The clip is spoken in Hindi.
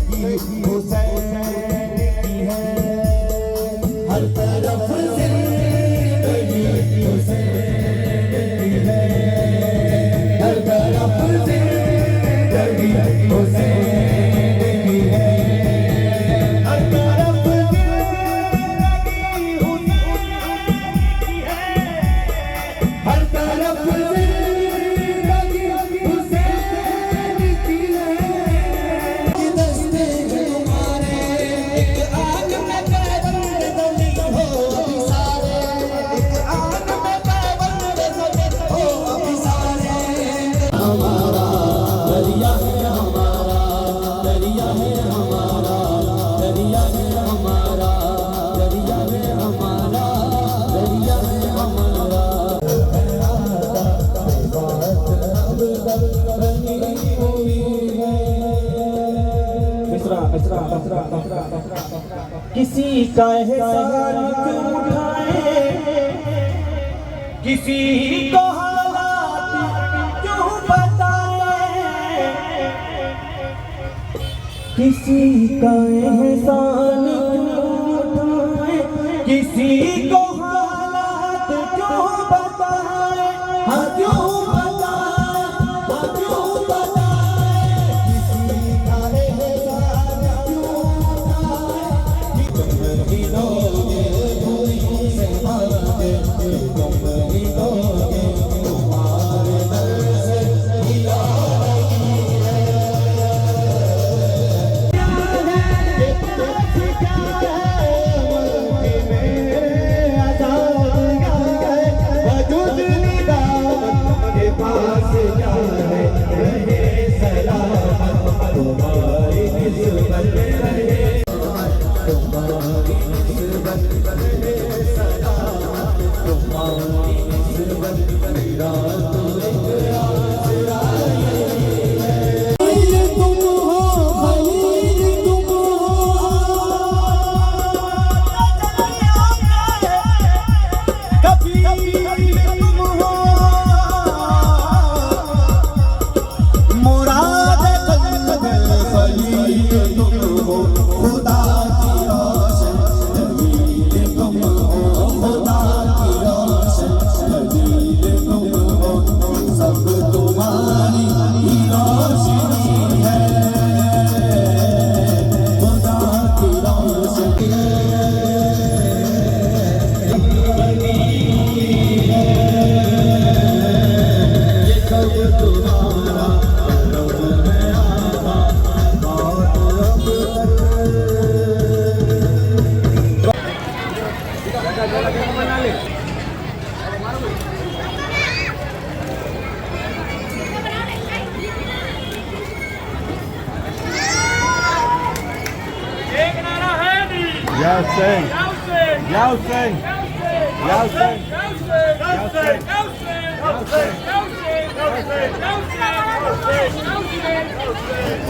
जिंदगी हुसैन की है, हर तरफ जिंदगी हुसैन की है, हर तरफ जिंदगी हुसैन की है, हर तरफ जिंदगी हुसैन की है, हर तरफ जिंदगी हुसैन की है। दस्ते हमारे एक आग में पैबंद बनी हो अभी सारे, एक आग में पैबंद बनी हो अभी सारे। हमारा दरिया है हमारा, दरिया है हमारा, दरिया है हमारा, दरिया है हमारा, दरिया है हमारा। किसी का एहसान क्यों उठाए, किसी को हालात क्यों बताए, किसी का एहसान क्यों उठाए, किसी को हालात क्यों बताए, हाँ क्यों बताए, हाँ क्यों बताए, किसी का एहसान क्यों उठाए, तुम ही दोगे कोई से मांगे, तुम ही दोगे तुम्हारे दर से हिला रही है। Yeltsin! Yeltsin! Yeltsin! Yeltsin!